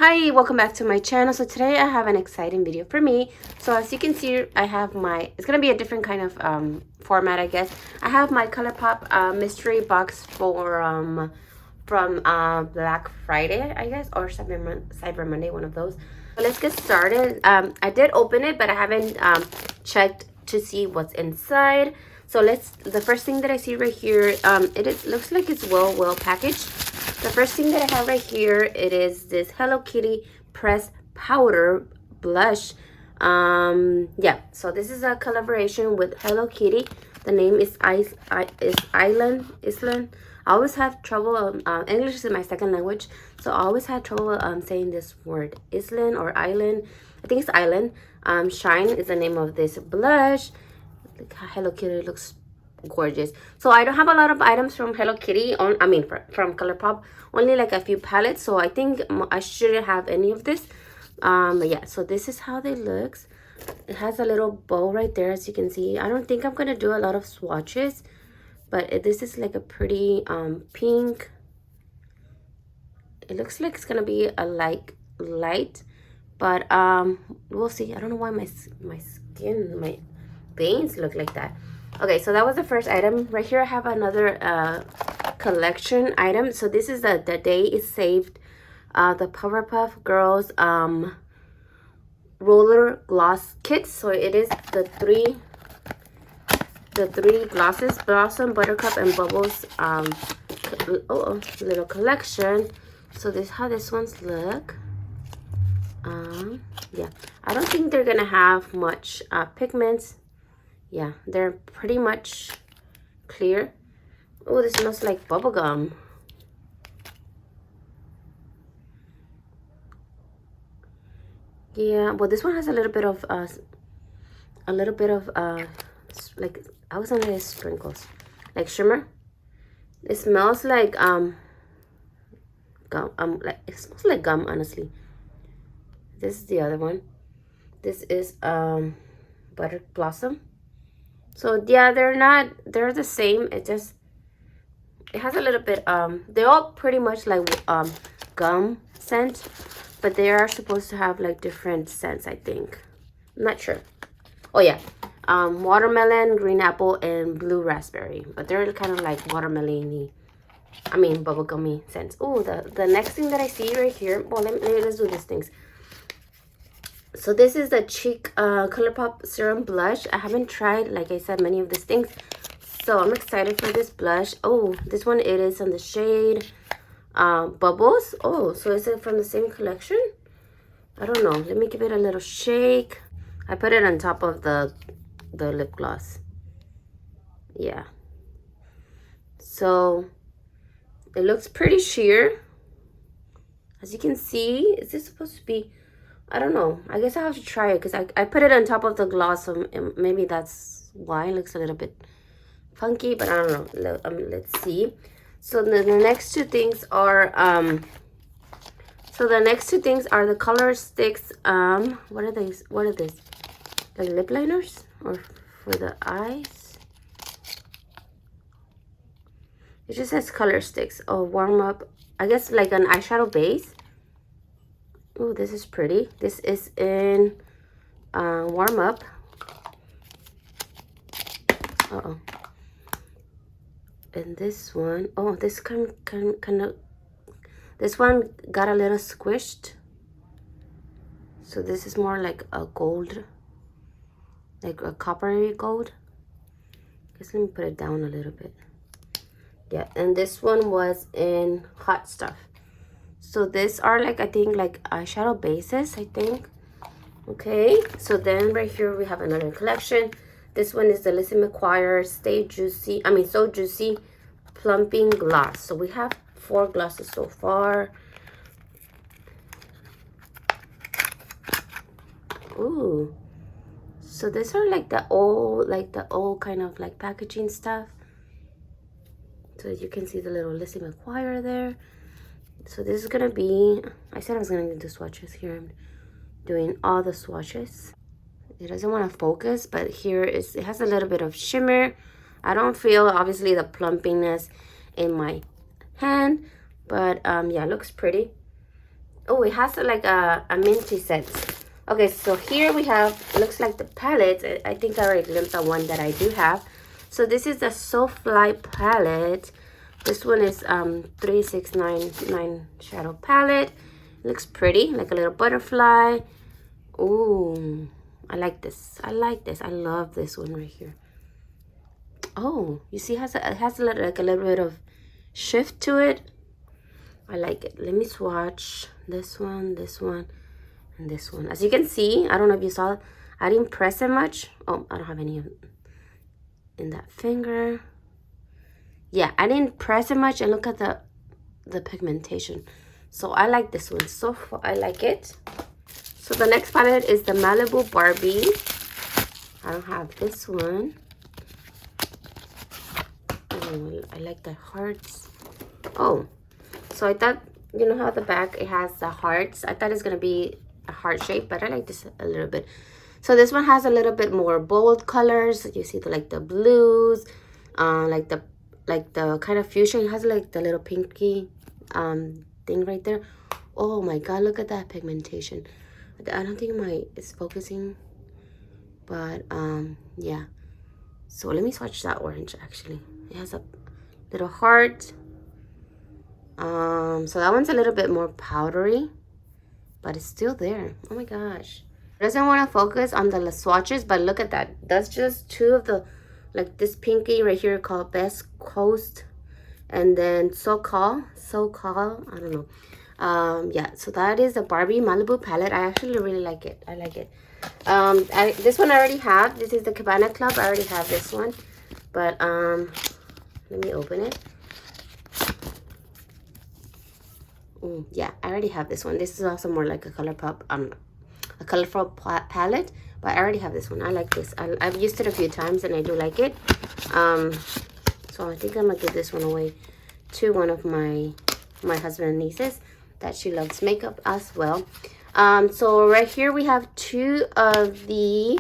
Hi, welcome back to my channel. So today I have an exciting video for me. So as you can see, I have my, it's gonna be a different kind of format, I guess. I have my Colourpop mystery box for from Black Friday, I guess, or Cyber Monday, one of those. So let's get started. I did open it, but I haven't checked to see what's inside. So the first thing that I see right here, looks like it's well packaged. The first thing that I have right here, it is this Hello Kitty pressed powder blush. Yeah, so this is a collaboration with Hello Kitty. The name is Island. I always have trouble, English is my second language, so I always had trouble saying this word, Island or Island. I think it's Island. Shine is the name of this blush. Hello Kitty looks gorgeous. So I don't have a lot of items from Hello Kitty from Colourpop, only like a few palettes, so I think I shouldn't have any of this. But yeah, so this is how they looks. It has a little bow right there, as you can see. I don't think I'm gonna do a lot of swatches, but this is like a pretty pink. It looks like it's gonna be a light, but we'll see. I don't know why my skin, my veins look like that. Okay, so that was the first item. Right here I have another collection item. So this is the Day is Saved, the Powerpuff Girls roller gloss kit. So it is the three glosses, Blossom, Buttercup, and Bubbles little collection. So this is how this ones look. Yeah, I don't think they're gonna have much pigments. Yeah, they're pretty much clear. Oh, this smells like bubble gum. Yeah, well, this one has a little bit of like, I was gonna say sprinkles, like shimmer. It smells like gum. Like, it smells like gum, honestly. This is the other one. This is Butter Blossom. So yeah, they're the same. It has a little bit, they're all pretty much like gum scent, but they are supposed to have like different scents, I think. I'm not sure. Oh yeah, watermelon, green apple, and blue raspberry, but they're kind of like watermelon-y, bubblegummy scents. Oh, the next thing that I see right here, well, let's do these things. So this is the Cheek Colourpop Serum Blush. I haven't tried, like I said, many of these things. So I'm excited for this blush. Oh, this one, it is on the shade Bubbles. Oh, so is it from the same collection? I don't know. Let me give it a little shake. I put it on top of the lip gloss. Yeah. So it looks pretty sheer. As you can see, is this supposed to be... I don't know. I guess I have to try it because I put it on top of the gloss. So maybe that's why it looks a little bit funky, but I don't know. Let's see. So the next two things are the color sticks. What are these? What are these? Like lip liners or for the eyes? It just says color sticks. Oh, warm up. I guess like an eyeshadow base. Oh, this is pretty. This is in warm up. And this one, oh, this kind of, this one got a little squished. So this is more like a gold, like a coppery gold. Guess let me put it down a little bit. Yeah, and this one was in Hot Stuff. So these are like, I think, like eyeshadow bases, I think. Okay, so then right here we have another collection. This one is the Lizzie McGuire So Juicy Plumping Gloss. So we have 4 glosses so far. Ooh. So these are like the old kind of like packaging stuff. So you can see the little Lizzie McGuire there. So this is gonna be, I said I was gonna do swatches. Here I'm doing all the swatches. It doesn't want to focus, but here it has a little bit of shimmer. I don't feel obviously the plumpiness in my hand, but yeah, it looks pretty. Oh, it has like a minty scent. Okay, so here we have, looks like the palette. I think I already glimpsed at one that I do have. So this is the Soulfly palette. This one is 3699 shadow palette. Looks pretty, like a little butterfly. Ooh, I like this. I like this. I love this one right here. Oh, you see, it has a little, like a little bit of shift to it. I like it. Let me swatch this one, and this one. As you can see, I don't know if you saw, I didn't press it much. Oh, I don't have any in that finger. Yeah, I didn't press it much, and look at the pigmentation. So I like this one. So I like it. So the next palette is the Malibu Barbie. I don't have this one. Oh, I like the hearts. Oh, so I thought, you know how the back, it has the hearts. I thought it's going to be a heart shape, but I like this a little bit. So this one has a little bit more bold colors. You see like the blues, like the kind of fuchsia. It has like the little pinky thing right there. Oh my god, look at that pigmentation. I don't think it's focusing, but yeah. So let me swatch that orange. Actually, it has a little heart. So that one's a little bit more powdery, but it's still there. Oh my gosh. It doesn't want to focus on the swatches, but look at that. That's just two of the, like this pinky right here called Best Coast, and then So-Call, I don't know. Yeah, so that is the Barbie Malibu palette. I actually really like it. I like it. This one I already have. This is the Cabana Club. I already have this one, but let me open it. Yeah, I already have this one. This is also more like a Colourpop, a colorful palette, but I already have this one. I like this. I've used it a few times and I do like it. So I think I'm gonna give this one away to one of my husband and nieces that she loves makeup as well. So right here we have two of the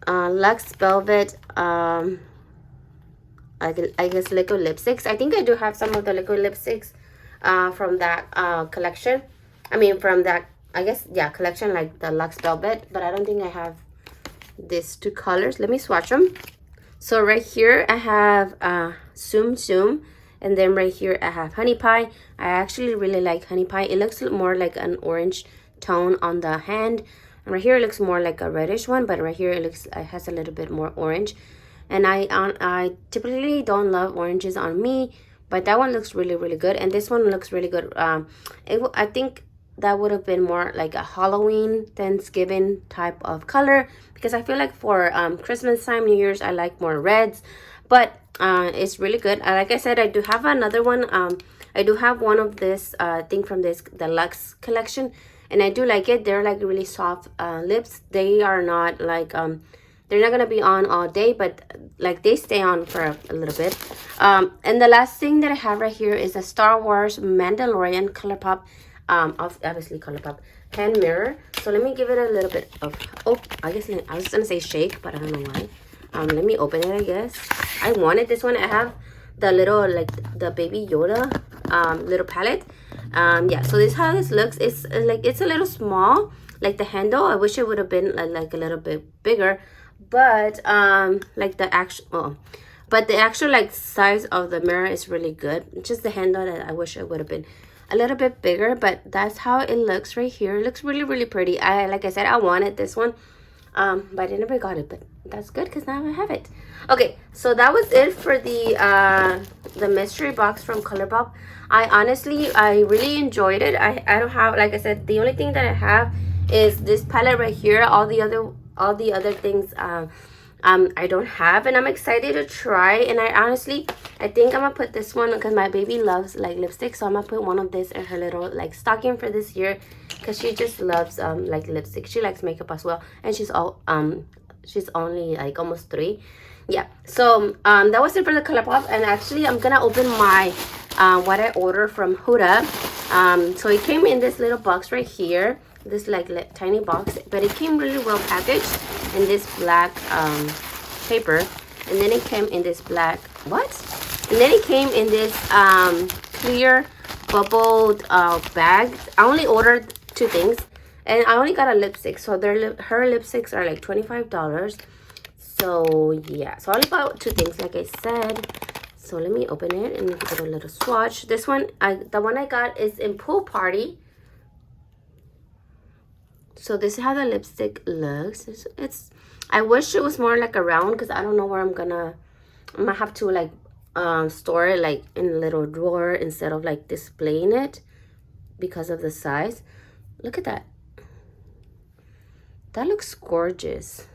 Luxe Velvet I guess liquid lipsticks. I think I do have some of the liquid lipsticks from that collection. I mean, from that, I guess, yeah, collection, like the Luxe Velvet, but I don't think I have these two colors. Let me swatch them. So right here I have Tsum Tsum, and then right here I have Honey Pie. I actually really like Honey Pie. It looks more like an orange tone on the hand, and right here it looks more like a reddish one, but right here it has a little bit more orange. And I typically don't love oranges on me, but that one looks really, really good, and this one looks really good. I think that would have been more like a Halloween, Thanksgiving type of color, because I feel like for Christmas time, New Year's, I like more reds, but it's really good. Like I said, I do have another one. I do have one of this thing from the Luxe collection, and I do like it. They're like really soft lips. They are not like they're not gonna be on all day, but like they stay on for a little bit. And the last thing that I have right here is a Star Wars Mandalorian Colourpop, obviously Colourpop hand mirror. So let me give it a little bit of, oh, I guess I was gonna say shake, but I don't know why. Let me open it, I guess. I wanted this one. I have the little, like the Baby Yoda little palette. Yeah, so this is how this looks. It's like, it's a little small, like the handle. I wish it would have been like a little bit bigger, but like the actual, but the actual like size of the mirror is really good. It's just the handle that I wish it would have been a little bit bigger, but that's how it looks right here. It looks really, really pretty. Like I said, I wanted this one, but I never got it, but that's good because now I have it. Okay, so that was it for the mystery box from Colourpop. I really enjoyed it. I don't have, like I said, the only thing that I have is this palette right here. All the other things I don't have, and I'm excited to try. And I think I'm gonna put this one because my baby loves like lipstick, so I'm gonna put one of this in her little like stocking for this year, because she just loves like lipstick. She likes makeup as well, and she's only like almost 3. Yeah, so that was it for the Colourpop. And actually I'm gonna open my what I ordered from Huda. So it came in this little box right here, this like tiny box, but it came really well packaged in this black paper, and then it came in this black, and then it came in this clear bubbled bag. I only ordered 2 things, and I only got a lipstick. So her lipsticks are like $25. So yeah, so I only got 2 things, like I said. So let me open it and give it a little swatch. This one, the one I got is in Pool Party. So this is how the lipstick looks. It's I wish it was more like a round, because I don't know where I'm gonna have to like store it like in a little drawer instead of like displaying it because of the size. Look at that. That looks gorgeous.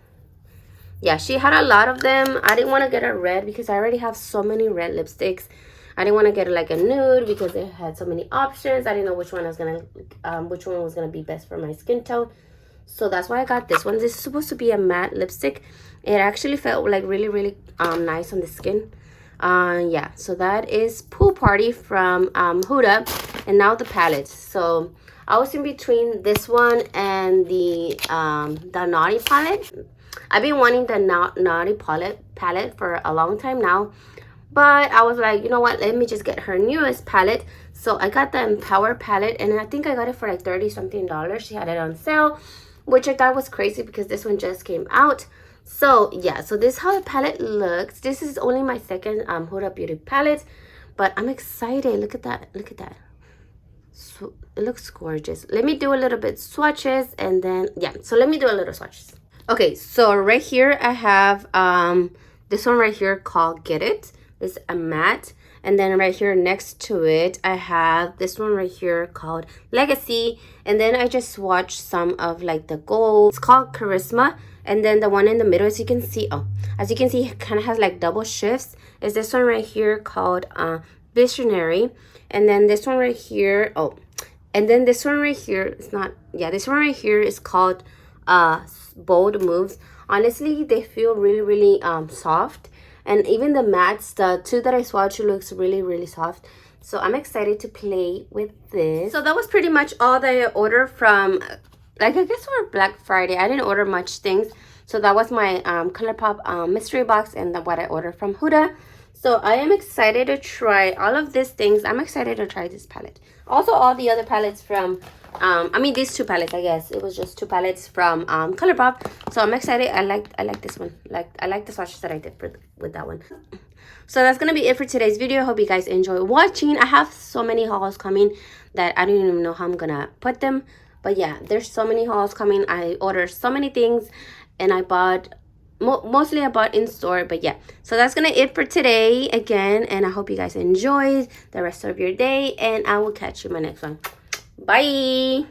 Yeah, she had a lot of them. I didn't want to get a red because I already have so many red lipsticks. I didn't want to get like a nude because it had so many options. I didn't know which one was gonna be best for my skin tone. So that's why I got this one. This is supposed to be a matte lipstick. It actually felt like really nice on the skin. Yeah, so that is Pool Party from Huda. And now the palettes. So I was in between this one and the Naughty palette. I've been wanting the Naughty palette for a long time now. But I was like, you know what? Let me just get her newest palette. So I got the Empower palette. And I think I got it for like $30-something. She had it on sale, which I thought was crazy because this one just came out. So yeah, so this is how the palette looks. This is only my second Huda Beauty palette. But I'm excited. Look at that. Look at that. So it looks gorgeous. Let me do a little bit swatches, and then yeah, so let me do a little swatches. Okay, so right here I have this one right here called Get It. It's a matte. And then right here next to it I have this one right here called Legacy. And then I just swatched some of like the gold. It's called Charisma. And then the one in the middle, as you can see, it kind of has like double shifts, is this one right here called Visionary. And then this one right here, and then this one right here, this one right here is called Bold Moves. Honestly, they feel really soft. And even the mattes, the 2 that I swatched, looks really soft. So I'm excited to play with this. So that was pretty much all that I ordered from, like, I guess for Black Friday. I didn't order much things. So that was my Colourpop mystery box and what I ordered from Huda. So I am excited to try all of these things. I'm excited to try this palette. Also, all the other palettes from, I mean, these 2 palettes, I guess. It was just 2 palettes from Colourpop. So I'm excited. I like this one. I like the swatches that I did with that one. So that's going to be it for today's video. I hope you guys enjoy watching. I have so many hauls coming that I don't even know how I'm going to put them. But yeah, there's so many hauls coming. I ordered so many things, and I bought mostly I bought in store. But yeah, so that's gonna it for today again, and I hope you guys enjoyed the rest of your day, and I will catch you in my next one. Bye.